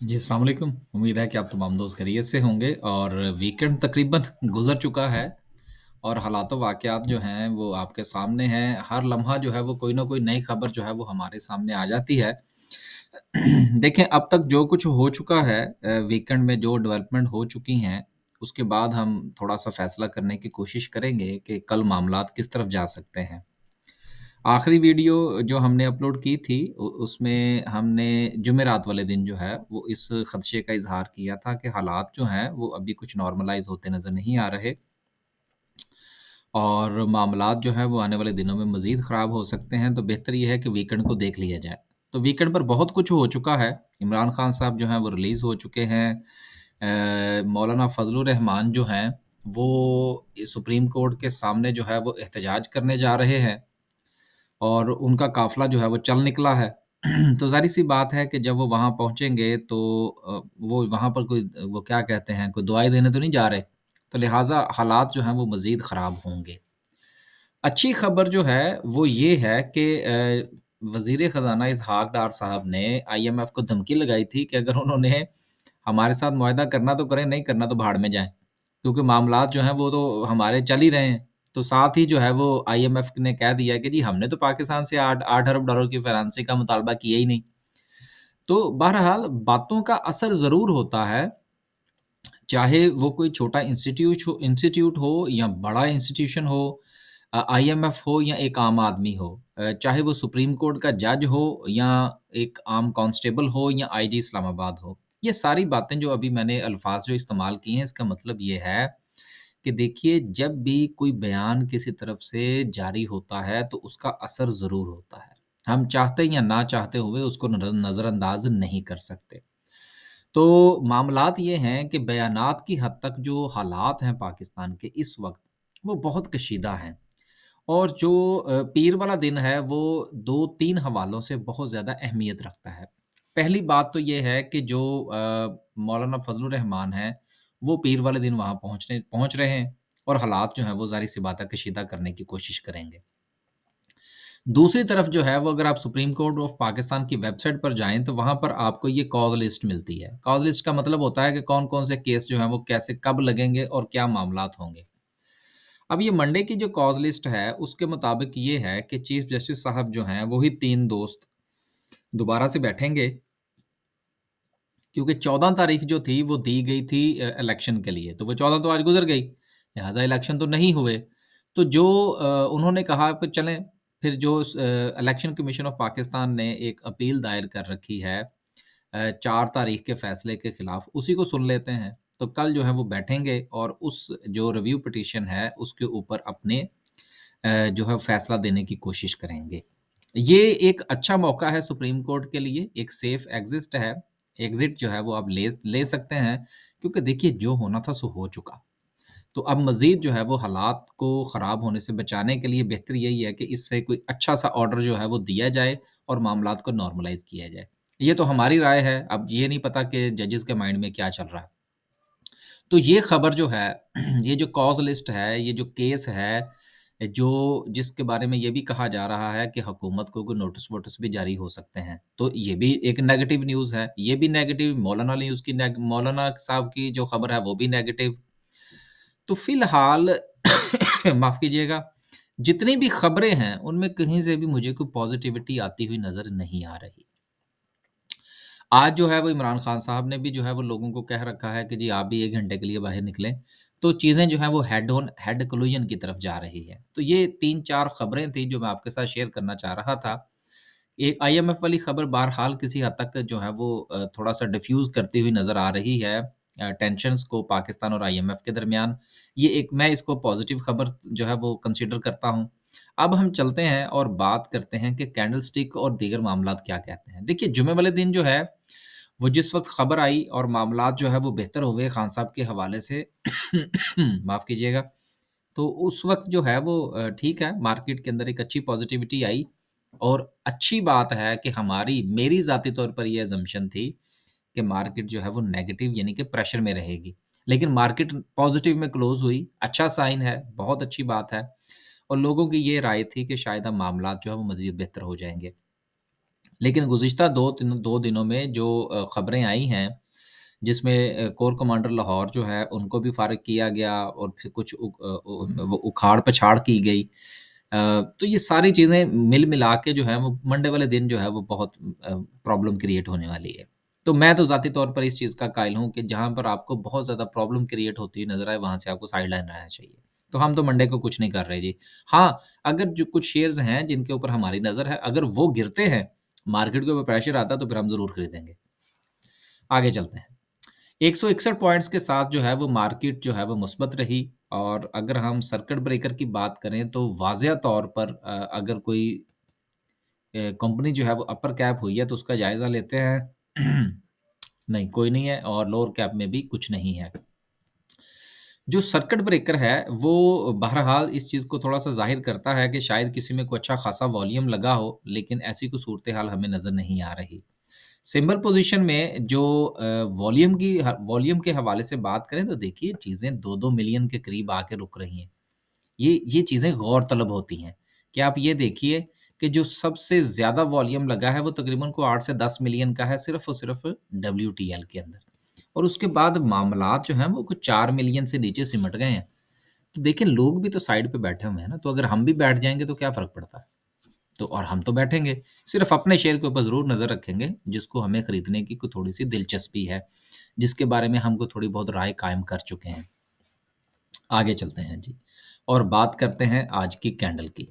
जी, अस्सलाम वालेकुम। उम्मीद है कि आप तमाम दोस्त खैरियत से होंगे और वीकेंड तकरीबन गुज़र चुका है और हालात व वाक़यात जो हैं वो आपके सामने हैं। हर लम्हा जो है वो कोई न कोई नई ख़बर जो है वो हमारे सामने आ जाती है। देखें अब तक जो कुछ हो चुका है वीकेंड में जो डेवलपमेंट हो चुकी हैं, उसके बाद हम थोड़ा-सा फ़ैसला करने की कोशिश करेंगे कि कल मामलात किस तरफ जा सकते हैं। आखिरी वीडियो जो हमने अपलोड की थी उसमें हमने जुमेरात वाले दिन जो है वो इस ख़दशे का इज़हार किया था कि हालात जो हैं वो अभी कुछ नॉर्मलाइज़ होते नज़र नहीं आ रहे और मामलात जो हैं वो आने वाले दिनों में मज़ीद ख़राब हो सकते हैं, तो बेहतर ये है कि वीकेंड को देख लिया जाए। तो वीकेंड पर बहुत कुछ हो चुका है, इमरान खान साहब जो हैं वो रिलीज़ हो चुके हैं। मौलाना फ़ज़लुर रहमान जो हैं वो सुप्रीम कोर्ट के सामने जो है वो एहतजाज करने जा रहे हैं। और उनका काफ़िला जो है वो चल निकला है। तो ज़ाहिर-सी बात है कि जब वो वहाँ पहुँचेंगे तो वो वहाँ पर कोई वो क्या कहते हैं, कोई दुआएँ देने तो नहीं जा रहे। तो लिहाज़ा हालात जो हैं वो मज़ीद ख़राब होंगे। अच्छी खबर जो है वो ये है कि वज़ीर ख़ज़ाना इसहाक़ डार साहब ने आईएमएफ को धमकी लगाई थी कि अगर उन्होंने हमारे साथ मुआहदा करना तो करें, नहीं करना तो भाड़ में जाएँ। क्योंकि मामलात जो हैं वो तो हमारे चल ही रहे हैं। तो साथ ही जो है वो आईएमएफ ने कह दिया कि जी हमने तो पाकिस्तान से 8 अरब डॉलर की फाइनेंसिंग का मुतालबा किया ही नहीं। तो बहरहाल बातों का असर ज़रूर होता है, चाहे वो कोई छोटा इंस्टीट्यूट हो या बड़ा इंस्टीट्यूशन हो, आईएमएफ हो या एक आम आदमी हो। चाहे वो सुप्रीम कोर्ट का जज हो या एक आम कांस्टेबल हो या आईजी इस्लामाबाद हो। ये सारी बातें जो अभी मैंने अल्फाज जो इस्तेमाल किए हैं इसका मतलब ये है कि देखिए जब भी कोई बयान किसी तरफ से जारी होता है तो उसका असर ज़रूर होता है। हम चाहते या ना चाहते हुए उसको नज़रअंदाज नहीं कर सकते। तो मामलात ये हैं कि बयानात की हद तक जो हालात हैं पाकिस्तान के इस वक़्त, वो बहुत कशीदा हैं और जो पीर वाला दिन है वो 2-3 हवालों से बहुत ज़्यादा अहमियत रखता है। पहली बात तो ये है कि जो मौलाना फ़ज़लुर रहमान हैं, वो पीर वाले दिन वहाँ पहुँच रहे हैं और हालात जो हैं वो ज़ाहिर-सी बात है कशीदा करने की कोशिश करेंगे। दूसरी तरफ जो है वो अगर आप सुप्रीम कोर्ट ऑफ पाकिस्तान की वेबसाइट पर जाएँ तो वहाँ पर आपको ये कॉज़ लिस्ट मिलती है। कॉज़ लिस्ट का मतलब होता है कि कौन-कौन से केस जो हैं वो कैसे कब लगेंगे और क्या मामलात होंगे। अब ये मंडे की जो कॉज़ लिस्ट है उसके मुताबिक ये है कि चीफ जस्टिस साहब जो हैं वही 3 दोस्त दोबारा से बैठेंगे क्योंकि 14 तारीख जो थी वो दी गई थी इलेक्शन के लिए, तो वो 14 तो आज गुज़र गई, लिहाज़ा इलेक्शन तो नहीं हुए। तो जो उन्होंने कहा कि चलें फिर जो इलेक्शन कमीशन ऑफ पाकिस्तान ने एक अपील दायर कर रखी है 4 तारीख के फ़ैसले के खिलाफ, उसी को सुन लेते हैं। तो कल जो है वो बैठेंगे और उस जो रिव्यू पिटीशन है उसके ऊपर अपने जो है फ़ैसला देने की कोशिश करेंगे। ये एक अच्छा मौका है सुप्रीम कोर्ट के लिए, एक सेफ एग्ज़िट जो है वो आप ले सकते हैं क्योंकि देखिए जो होना था सो हो चुका। तो अब मज़ीद जो है वो हालात को ख़राब होने से बचाने के लिए बेहतर यही है कि इससे कोई अच्छा-सा ऑर्डर जो है वो दिया जाए और मामलात को नॉर्मलाइज़ किया जाए। ये तो हमारी राय है, अब ये नहीं पता कि जजेस के माइंड में क्या चल रहा है। तो ये खबर जो है, ये जो कॉज़ लिस्ट है, ये जो केस है, जो जिसके बारे में ये भी कहा जा रहा है कि हुकूमत को कोई नोटिस-वोटिस भी जारी हो सकते हैं। तो ये भी एक नेगेटिव न्यूज़ है। ये भी नेगेटिव मौलाना साहब की जो खबर है वो भी नेगेटिव। तो फ़िलहाल माफ़ कीजिएगा, जितनी भी खबरें हैं, उनमें कहीं से भी मुझे कोई पॉज़िटिविटी आती हुई नज़र नहीं आ रही। आज जो है वो इमरान खान साहब ने भी जो है वो लोगों को कह रखा है कि जी आप भी 1 घंटे के लिए बाहर निकलें। तो चीज़ें जो हैं वो हेड कोलिजन की तरफ जा रही है। तो ये 3-4 खबरें थी जो मैं आपके साथ शेयर करना चाह रहा था। एक आईएमएफ वाली खबर बहरहाल किसी हद तक जो है वो थोड़ा-सा डिफ्यूज़ करती हुई नज़र आ रही है टेंशन्स को पाकिस्तान और आईएमएफ के दरमियान। ये एक मैं इसको पॉज़िटिव खबर जो है वो कंसीडर करता हूँ। अब हम चलते हैं और बात करते हैं कि कैंडलस्टिक और दीगर मामलात क्या कहते हैं। देखिए जुमे वाले दिन जो है वो जिस वक़्त खबर आई और मामलात जो है वो बेहतर हुए खान साहब के हवाले से माफ़ कीजिएगा। तो उस वक़्त जो है वो ठीक है, मार्केट के अंदर एक अच्छी पॉज़िटिविटी आई और अच्छी बात है कि मेरी ज़ाती तौर पर ये असम्पशन थी कि मार्केट जो है वो नेगेटिव यानी कि प्रेशर में रहेगी। लेकिन मार्केट पॉज़िटिव में क्लोज़ हुई, अच्छा साइन है, बहुत अच्छी बात है और लोगों की ये राय थी कि शायद अब मामलात जो है वो मज़ीद बेहतर हो जाएँगे। लेकिन गुज़िश्ता 2 दिनों में जो खबरें आई हैं, जिसमें कोर कमांडर लाहौर जो है, उनको भी फ़ारिग किया गया और फिर कुछ वो उखाड़-पछाड़ की गई। तो ये सारी चीज़ें मिला के जो है, वो मंडे वाले दिन जो है, वो बहुत प्रॉब्लम क्रिएट होने वाली है। तो मैं तो ज़ाती तौर पर इस चीज़ का कायल हूँ कि जहाँ पर आपको बहुत ज़्यादा प्रॉब्लम क्रिएट होती नज़र आए, वहाँ से आपको साइडलाइन रहना चाहिए। तो हम तो मंडे को कुछ नहीं कर रहे जी। हाँ, अगर जो कुछ शेयर्स हैं, जिनके ऊपर हमारी नज़र है, अगर वो गिरते हैं, मार्केट के ऊपर प्रेशर आता है, तो फिर हम ज़रूर खरीदेंगे। आगे चलते हैं। 161 पॉइंट्स के साथ जो है वो मार्केट जो है वो मुस्बत रही और अगर हम सर्किट ब्रेकर की बात करें तो वाज़िया तौर पर अगर कोई कंपनी जो है वो अपर कैप हुई है तो उसका जायज़ा लेते हैं। नहीं, कोई नहीं है और लोअर कैप में भी कुछ नहीं है। जो सर्किट ब्रेकर है वो बहरहाल इस चीज़ को थोड़ा-सा ज़ाहिर करता है कि शायद किसी में कोई अच्छा खासा वॉल्यूम लगा हो, लेकिन ऐसी कोई सूरत-ए-हाल हमें नज़र नहीं आ रही। सिंबल पोज़ीशन में जो वॉल्यूम के हवाले से बात करें तो देखिए चीज़ें 2-2 मिलियन के करीब आके रुक रही हैं। ये चीज़ें गौर-तलब होती हैं कि आप ये देखिए कि जो सबसे ज़्यादा वॉल्यूम लगा है वो तकरीबन को 8 से 10 मिलियन का है सिर्फ़ और सिर्फ़ डब्ल्यूटीएल के अंदर। और उसके बाद मामलात जो हैं वो कुछ 4 मिलियन से नीचे सिमट गए हैं। तो देखिए लोग भी तो साइड पे बैठे हुए हैं ना, तो अगर हम भी बैठ जाएँगे तो क्या फ़र्क पड़ता है? तो और हम तो बैठेंगे, सिर्फ़ अपने शेयर के ऊपर ज़रूर नज़र रखेंगे, जिसको हमें खरीदने की कोई थोड़ी-सी दिलचस्पी है, जिसके बारे में हम कोई थोड़ी बहुत राय कायम कर चुके हैं। आगे चलते हैं जी, और बात करते हैं आज की कैंडल की।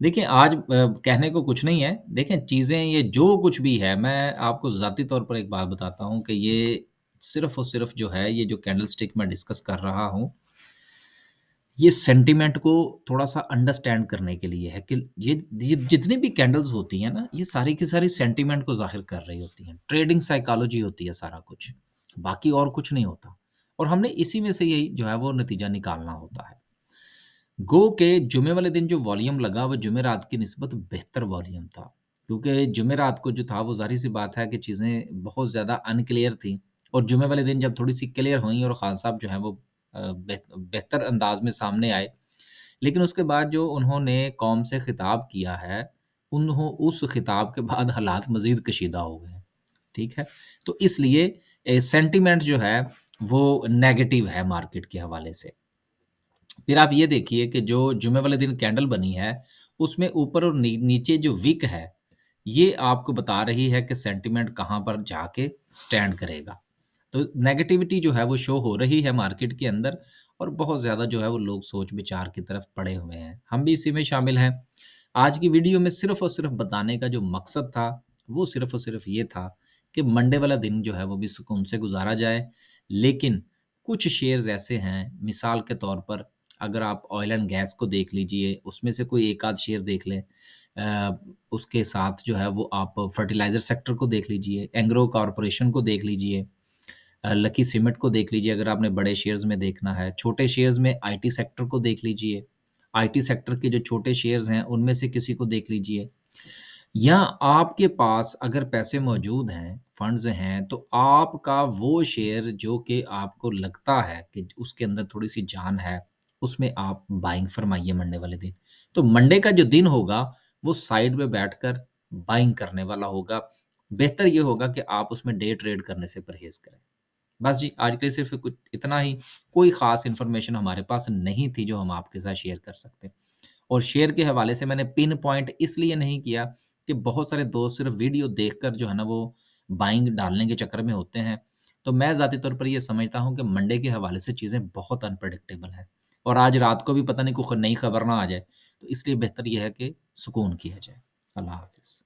देखिए आज कहने को कुछ नहीं है, देखें चीज़ें ये जो कुछ भी है, मैं आपको ज़ाती तौर पर एक बात बताता हूँ कि ये सिर्फ़ और सिर्फ़ जो है, ये जो कैंडलस्टिक मैं डिस्कस कर रहा हूँ, ये सेंटिमेंट को थोड़ा-सा अंडरस्टैंड करने के लिए है कि ये जितनी भी कैंडल्स होती हैं ना, ये सारी की सारी सेंटिमेंट को ज़ाहिर कर रही होती हैं। ट्रेडिंग साइकोलॉजी होती है सारा कुछ, बाकी और कुछ नहीं होता और हमने इसी में से यही जो है वो नतीजा निकालना होता है। गो के जुमे वाले दिन जो वॉल्यूम लगा वो जुमेरात की निस्बत बेहतर वॉल्यूम था। क्योंकि जुमेरात को जो था वो ज़ाहिर-सी बात है कि चीज़ें बहुत ज़्यादा अनक्लियर थी और जुमे वाले दिन जब थोड़ी-सी क्लियर हुई और ख़ान साहब जो हैं वो बेहतर अंदाज़ में सामने आए। लेकिन उसके बाद जो उन्होंने कौम से खिताब किया है, उस खिताब के बाद हालात मज़ीद कशीदा हो गए हैं। ठीक है? तो इसलिए सेंटिमेंट जो है वो नेगेटिव है मार्केट के हवाले से। फिर आप ये देखिए कि जो जुमे वाले दिन कैंडल बनी है, उसमें ऊपर और नीचे जो विक है, ये आपको बता रही है कि सेंटिमेंट कहाँ पर जाके स्टैंड करेगा। तो नेगेटिविटी जो है वो शो हो रही है मार्केट के अंदर और बहुत ज़्यादा जो है वो लोग सोच-विचार की तरफ पड़े हुए हैं। हम भी इसी में शामिल हैं। आज की वीडियो में सिर्फ़ और सिर्फ़ बताने का जो मकसद था, वो सिर्फ़ और सिर्फ़ ये था कि मंडे वाला दिन जो है वो भी सुकून से गुज़ारा जाए। लेकिन कुछ शेयर्स ऐसे हैं, मिसाल के तौर पर अगर आप ऑयल एंड गैस को देख लीजिए, उसमें से कोई एक आध शेयर देख लें। उसके साथ जो है वो आप फर्टिलाइज़र सेक्टर को देख लीजिए, एंग्रो कॉर्पोरेशन को देख लीजिए, लकी सीमेंट को देख लीजिए अगर आपने बड़े शेयर्स में देखना है। छोटे शेयर्स में आईटी सेक्टर को देख लीजिए। आईटी सेक्टर के जो छोटे शेयर्स हैं, उनमें से किसी को देख लीजिए। या आपके पास अगर पैसे मौजूद हैं, फंड्स हैं, तो आपका वो शेयर जो कि आपको लगता है कि उसके अंदर थोड़ी-सी जान है, उसमें आप बाइंग फरमाइए मंडे वाले दिन। तो मंडे का जो दिन होगा, वो साइड में बैठकर बाइंग करने वाला होगा। बेहतर ये होगा कि आप उसमें डे ट्रेड करने से परहेज़ करें। बस जी, आज के लिए सिर्फ़ कुछ इतना ही। कोई ख़ास इन्फॉर्मेशन हमारे पास नहीं थी जो हम आपके साथ शेयर कर सकते। और शेयर के हवाले से मैंने पिन पॉइंट इसलिए नहीं किया कि बहुत सारे दोस्त सिर्फ़ वीडियो देखकर जो है ना वो बाइंग डालने के चक्कर में होते हैं। तो मैं ज़ाती तौर पर ये समझता हूँ कि मंडे के हवाले से चीज़ें बहुत अनप्रेडिक्टेबल हैं और आज रात को भी पता नहीं कोई नई खबर ना आ जाए। तो इसलिए बेहतर ये है कि सुकून किया जाए। अल्लाह हाफ़िज़।